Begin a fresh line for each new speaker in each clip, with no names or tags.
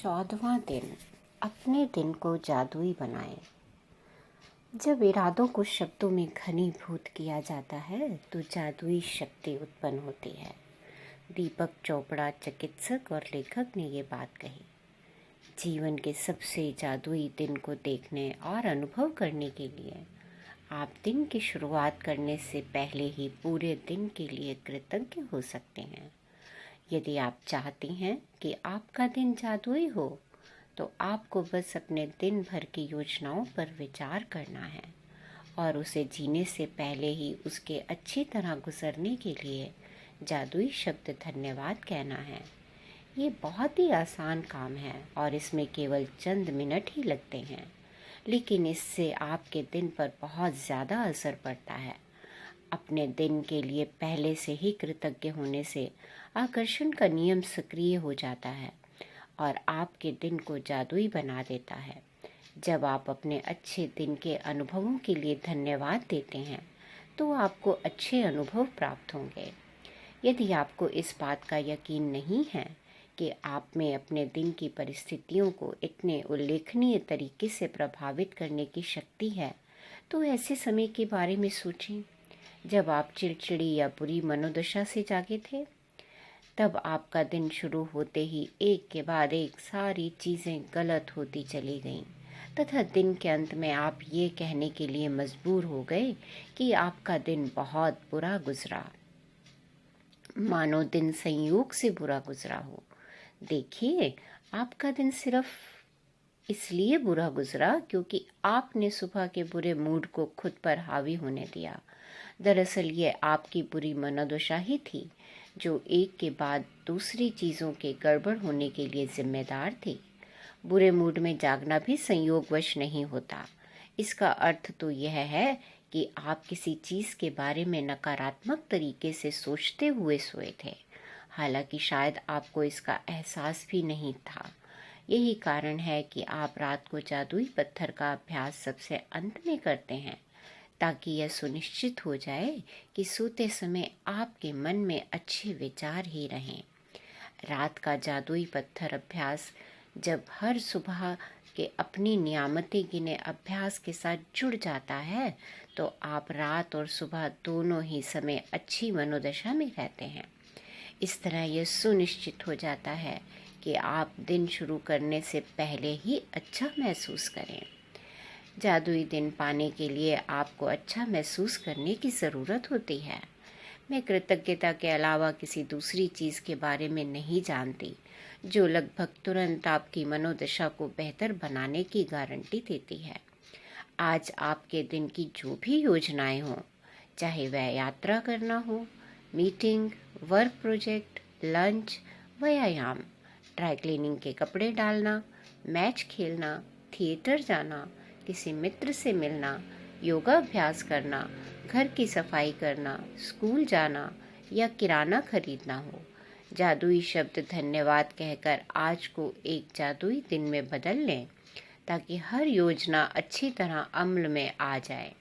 14वां दिन। अपने दिन को जादुई बनाएं। जब इरादों को शब्दों में घनीभूत किया जाता है तो जादुई शक्ति उत्पन्न होती है। दीपक चोपड़ा, चिकित्सक और लेखक, ने ये बात कही। जीवन के सबसे जादुई दिन को देखने और अनुभव करने के लिए आप दिन की शुरुआत करने से पहले ही पूरे दिन के लिए कृतज्ञ हो सकते हैं। यदि आप चाहती हैं कि आपका दिन जादुई हो तो आपको बस अपने दिन भर की योजनाओं पर विचार करना है और उसे जीने से पहले ही उसके अच्छी तरह गुजरने के लिए जादुई शब्द धन्यवाद कहना है। ये बहुत ही आसान काम है और इसमें केवल चंद मिनट ही लगते हैं, लेकिन इससे आपके दिन पर बहुत ज़्यादा असर पड़ता है। अपने दिन के लिए पहले से ही कृतज्ञ होने से आकर्षण का नियम सक्रिय हो जाता है और आपके दिन को जादुई बना देता है। जब आप अपने अच्छे दिन के अनुभवों के लिए धन्यवाद देते हैं तो आपको अच्छे अनुभव प्राप्त होंगे। यदि आपको इस बात का यकीन नहीं है कि आप में अपने दिन की परिस्थितियों को इतने उल्लेखनीय तरीके से प्रभावित करने की शक्ति है, तो ऐसे समय के बारे में सोचें जब आप चिड़चिड़ी या बुरी मनोदशा से जागे थे। तब आपका दिन शुरू होते ही एक के बाद एक सारी चीज़ें गलत होती चली गईं तथा दिन के अंत में आप ये कहने के लिए मजबूर हो गए कि आपका दिन बहुत बुरा गुजरा, मानो दिन संयोग से बुरा गुजरा हो। देखिए, आपका दिन सिर्फ इसलिए बुरा गुजरा क्योंकि आपने सुबह के बुरे मूड को खुद पर हावी होने दिया। दरअसल ये आपकी बुरी मनोदशा ही थी जो एक के बाद दूसरी चीज़ों के गड़बड़ होने के लिए जिम्मेदार थी। बुरे मूड में जागना भी संयोगवश नहीं होता। इसका अर्थ तो यह है कि आप किसी चीज़ के बारे में नकारात्मक तरीके से सोचते हुए सोए थे, हालांकि शायद आपको इसका एहसास भी नहीं था। यही कारण है कि आप रात को जादुई पत्थर का अभ्यास सबसे अंत में करते हैं, ताकि यह सुनिश्चित हो जाए कि सोते समय आपके मन में अच्छे विचार ही रहें। रात का जादुई पत्थर अभ्यास जब हर सुबह के अपनी नियामतें गिने अभ्यास के साथ जुड़ जाता है तो आप रात और सुबह दोनों ही समय अच्छी मनोदशा में रहते हैं। इस तरह यह सुनिश्चित हो जाता है कि आप दिन शुरू करने से पहले ही अच्छा महसूस करें। जादुई दिन पाने के लिए आपको अच्छा महसूस करने की ज़रूरत होती है। मैं कृतज्ञता के अलावा किसी दूसरी चीज़ के बारे में नहीं जानती जो लगभग तुरंत आपकी मनोदशा को बेहतर बनाने की गारंटी देती है। आज आपके दिन की जो भी योजनाएं हों, चाहे वह यात्रा करना हो, मीटिंग, वर्क प्रोजेक्ट, लंच, व्यायाम, ड्राई क्लीनिंग के कपड़े डालना, मैच खेलना, थिएटर जाना, किसी मित्र से मिलना, योगा अभ्यास करना, घर की सफाई करना, स्कूल जाना या किराना खरीदना हो, जादुई शब्द धन्यवाद कहकर आज को एक जादुई दिन में बदल लें ताकि हर योजना अच्छी तरह अमल में आ जाए।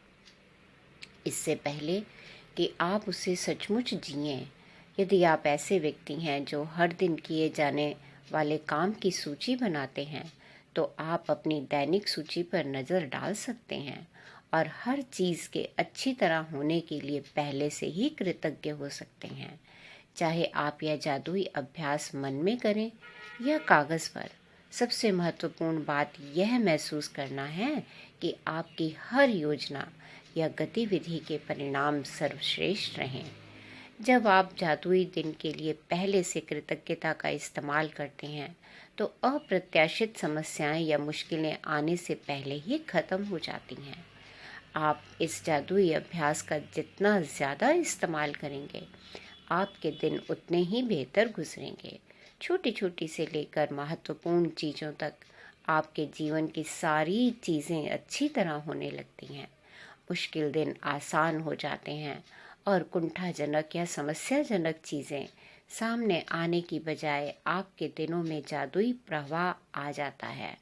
इससे पहले कि आप उसे सचमुच जिएं, यदि आप ऐसे व्यक्ति हैं जो हर दिन किए जाने वाले काम की सूची बनाते हैं तो आप अपनी दैनिक सूची पर नज़र डाल सकते हैं और हर चीज़ के अच्छी तरह होने के लिए पहले से ही कृतज्ञ हो सकते हैं। चाहे आप यह जादुई अभ्यास मन में करें या कागज़ पर, सबसे महत्वपूर्ण बात यह महसूस करना है कि आपकी हर योजना या गतिविधि के परिणाम सर्वश्रेष्ठ रहें। जब आप जादुई दिन के लिए पहले से कृतज्ञता का इस्तेमाल करते हैं तो अप्रत्याशित समस्याएं या मुश्किलें आने से पहले ही खत्म हो जाती हैं। आप इस जादुई अभ्यास का जितना ज़्यादा इस्तेमाल करेंगे, आपके दिन उतने ही बेहतर गुजरेंगे। छोटी छोटी से लेकर महत्वपूर्ण चीज़ों तक आपके जीवन की सारी चीज़ें अच्छी तरह होने लगती हैं। मुश्किल दिन आसान हो जाते हैं और कुंठाजनक या समस्याजनक चीज़ें सामने आने की बजाय आपके दिनों में जादुई प्रवाह आ जाता है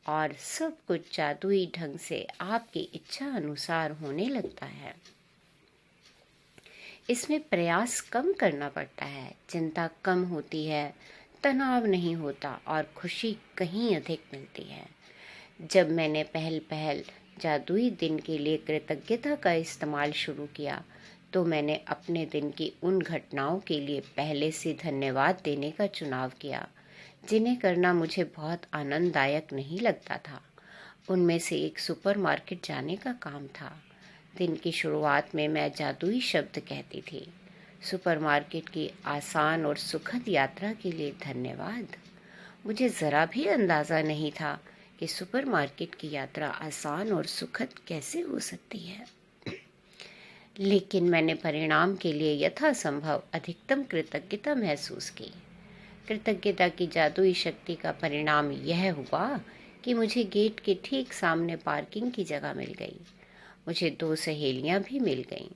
और सब कुछ जादुई ढंग से आपकी इच्छा अनुसार होने लगता है। इसमें प्रयास कम करना पड़ता है, चिंता कम होती है, तनाव नहीं होता और खुशी कहीं अधिक मिलती है। जब मैंने पहल जादुई दिन के लिए कृतज्ञता का इस्तेमाल शुरू किया, तो मैंने अपने दिन की उन घटनाओं के लिए पहले से धन्यवाद देने का चुनाव किया, जिन्हें करना मुझे बहुत आनंददायक नहीं लगता था। उनमें से एक सुपरमार्केट जाने का काम था। दिन की शुरुआत में मैं जादुई शब्द कहती थी, सुपरमार्केट की आसान और सुखद यात्रा के लिए धन्यवाद। मुझे ज़रा भी अंदाज़ा नहीं था कि सुपरमार्केट की यात्रा आसान और सुखद कैसे हो सकती है, लेकिन मैंने परिणाम के लिए यथासंभव अधिकतम कृतज्ञता महसूस की। कृतज्ञता की जादुई शक्ति का परिणाम यह हुआ कि मुझे गेट के ठीक सामने पार्किंग की जगह मिल गई। मुझे 2 सहेलियां भी मिल गईं।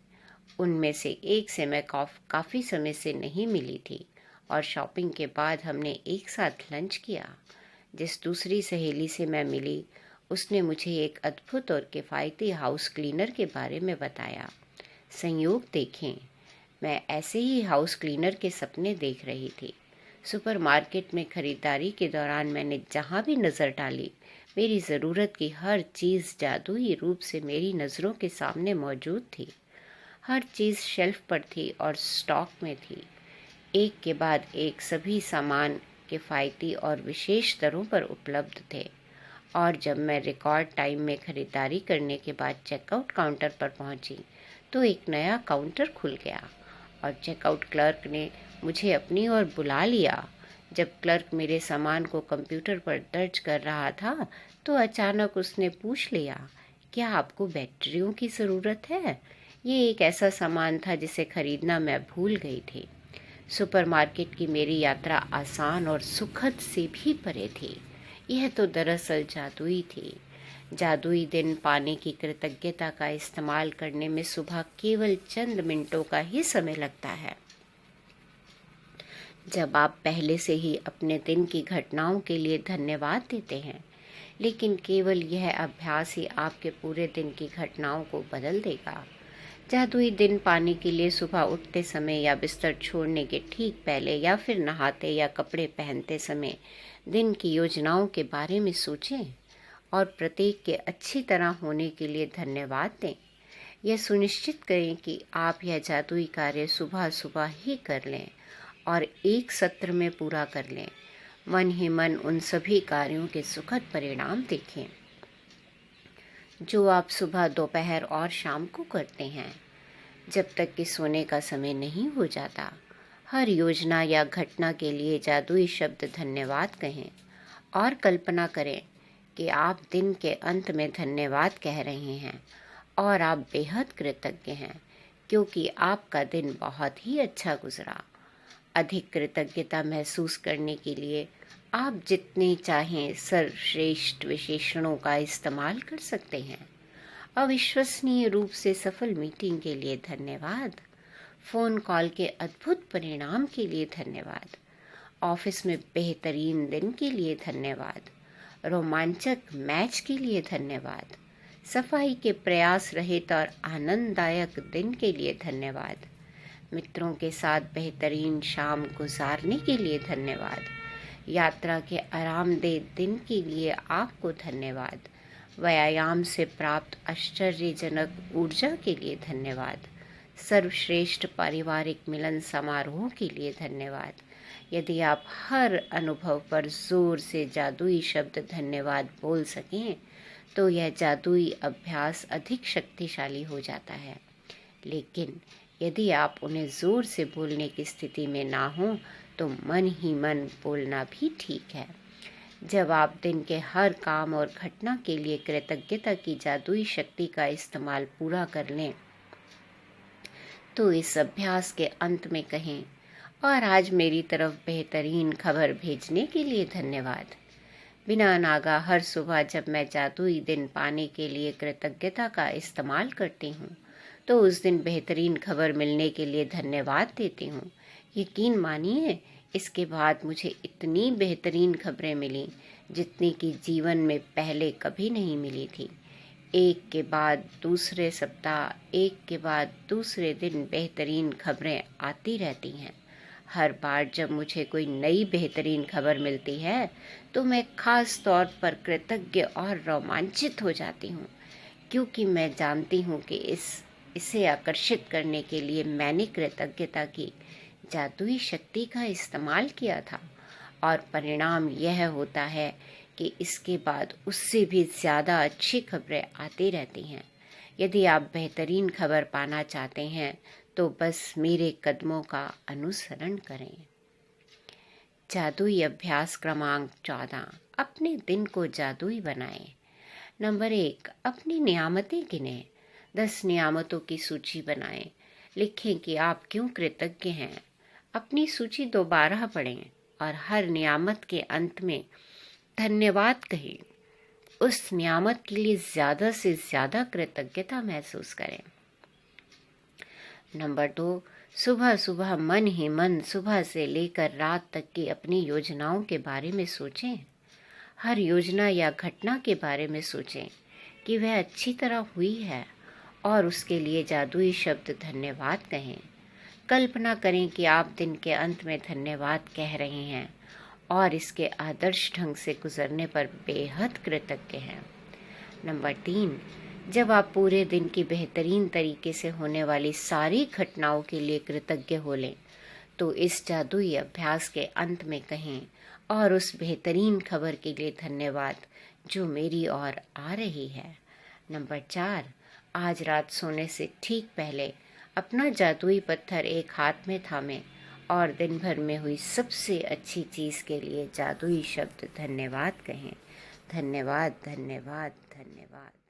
उनमें से एक से मैं काफ़ी समय से नहीं मिली थी और शॉपिंग के बाद हमने एक साथ लंच किया। जिस दूसरी सहेली से मैं मिली, उसने मुझे एक अद्भुत और किफ़ायती हाउस क्लीनर के बारे में बताया। संयोग देखें, मैं ऐसे ही हाउस क्लीनर के सपने देख रही थी। सुपरमार्केट में खरीदारी के दौरान मैंने जहाँ भी नज़र डाली, मेरी ज़रूरत की हर चीज़ जादुई रूप से मेरी नज़रों के सामने मौजूद थी। हर चीज़ शेल्फ पर थी और स्टॉक में थी। एक के बाद एक सभी सामान किफ़ायती और विशेष दरों पर उपलब्ध थे। और जब मैं रिकॉर्ड टाइम में खरीदारी करने के बाद चेकआउट काउंटर पर पहुंची, तो एक नया काउंटर खुल गया और चेकआउट क्लर्क ने मुझे अपनी ओर बुला लिया। जब क्लर्क मेरे सामान को कंप्यूटर पर दर्ज कर रहा था, तो अचानक उसने पूछ लिया, क्या आपको बैटरियों की ज़रूरत है? ये एक ऐसा सामान था जिसे खरीदना मैं भूल गई थी। सुपरमार्केट की मेरी यात्रा आसान और सुखद से भी परे थी। यह तो दरअसल जादुई थी। जादुई दिन पाने की कृतज्ञता का इस्तेमाल करने में सुबह केवल चंद मिनटों का ही समय लगता है। जब आप पहले से ही अपने दिन की घटनाओं के लिए धन्यवाद देते हैं, लेकिन केवल यह अभ्यास ही आपके पूरे दिन की घटनाओं को बदल देगा। जादुई दिन पाने के लिए सुबह उठते समय या बिस्तर छोड़ने के ठीक पहले या फिर नहाते या कपड़े पहनते समय दिन की योजनाओं के बारे में सोचें और प्रत्येक के अच्छी तरह होने के लिए धन्यवाद दें। यह सुनिश्चित करें कि आप यह जादुई कार्य सुबह सुबह ही कर लें और एक सत्र में पूरा कर लें। मन ही मन उन सभी कार्यों के सुखद परिणाम देखें जो आप सुबह, दोपहर और शाम को करते हैं, जब तक कि सोने का समय नहीं हो जाता। हर योजना या घटना के लिए जादुई शब्द धन्यवाद कहें और कल्पना करें कि आप दिन के अंत में धन्यवाद कह रहे हैं और आप बेहद कृतज्ञ हैं क्योंकि आपका दिन बहुत ही अच्छा गुजरा। अधिक कृतज्ञता महसूस करने के लिए आप जितने चाहें सर्वश्रेष्ठ विशेषणों का इस्तेमाल कर सकते हैं। अविश्वसनीय रूप से सफल मीटिंग के लिए धन्यवाद। फ़ोन कॉल के अद्भुत परिणाम के लिए धन्यवाद। ऑफिस में बेहतरीन दिन के लिए धन्यवाद। रोमांचक मैच के लिए धन्यवाद। सफाई के प्रयास रहित और आनंददायक दिन के लिए धन्यवाद। मित्रों के साथ बेहतरीन शाम गुजारने के लिए धन्यवाद। यात्रा के आरामदेह दिन के लिए आपको धन्यवाद। व्यायाम से प्राप्त आश्चर्यजनक ऊर्जा के लिए धन्यवाद। सर्वश्रेष्ठ पारिवारिक मिलन समारोह के लिए धन्यवाद। यदि आप हर अनुभव पर जोर से जादुई शब्द धन्यवाद बोल सकें, तो यह जादुई अभ्यास अधिक शक्तिशाली हो जाता है। लेकिन यदि आप उन्हें जोर से बोलने की स्थिति में ना हो, तो मन ही मन बोलना भी ठीक है। जब आप दिन के हर काम और घटना के लिए कृतज्ञता की जादुई शक्ति का इस्तेमाल पूरा कर लें, तो इस अभ्यास के अंत में कहें, और आज मेरी तरफ बेहतरीन खबर भेजने के लिए धन्यवाद। बिना नागा हर सुबह जब मैं जादुई दिन पाने के लिए कृतज्ञता का इस्तेमाल करती हूँ, तो उस दिन बेहतरीन खबर मिलने के लिए धन्यवाद देती हूँ। यकीन मानिए, इसके बाद मुझे इतनी बेहतरीन खबरें मिली जितनी कि जीवन में पहले कभी नहीं मिली थी। एक के बाद दूसरे सप्ताह, एक के बाद दूसरे दिन बेहतरीन खबरें आती रहती हैं। हर बार जब मुझे कोई नई बेहतरीन खबर मिलती है तो मैं खास तौर पर कृतज्ञ और रोमांचित हो जाती हूँ, क्योंकि मैं जानती हूँ कि इसे आकर्षित करने के लिए मैंने कृतज्ञता की जादुई शक्ति का इस्तेमाल किया था, और परिणाम यह होता है कि इसके बाद उससे भी ज़्यादा अच्छी खबरें आती रहती हैं। यदि आप बेहतरीन खबर पाना चाहते हैं तो बस मेरे कदमों का अनुसरण करें। जादुई अभ्यास क्रमांक 14, अपने दिन को जादुई बनाएं। नंबर 1, अपनी नियामतें गिनें। 10 नियामतों की सूची बनाएं। लिखें कि आप क्यों कृतज्ञ हैं। अपनी सूची दोबारा पढ़ें और हर नियामत के अंत में धन्यवाद कहें। उस नियामत के लिए ज़्यादा से ज़्यादा कृतज्ञता महसूस करें। नंबर 2, सुबह सुबह मन ही मन सुबह से लेकर रात तक की अपनी योजनाओं के बारे में सोचें। हर योजना या घटना के बारे में सोचें कि वह अच्छी तरह हुई है और उसके लिए जादुई शब्द धन्यवाद कहें। कल्पना करें कि आप दिन के अंत में धन्यवाद कह रहे हैं और इसके आदर्श ढंग से गुजरने पर बेहद कृतज्ञ हैं। नंबर 3, जब आप पूरे दिन की बेहतरीन तरीके से होने वाली सारी घटनाओं के लिए कृतज्ञ हो लें तो इस जादुई अभ्यास के अंत में कहें, और उस बेहतरीन खबर के लिए धन्यवाद जो मेरी ओर आ रही है। नंबर 4, आज रात सोने से ठीक पहले अपना जादुई पत्थर एक हाथ में थामें और दिन भर में हुई सबसे अच्छी चीज़ के लिए जादुई शब्द धन्यवाद कहें। धन्यवाद, धन्यवाद, धन्यवाद।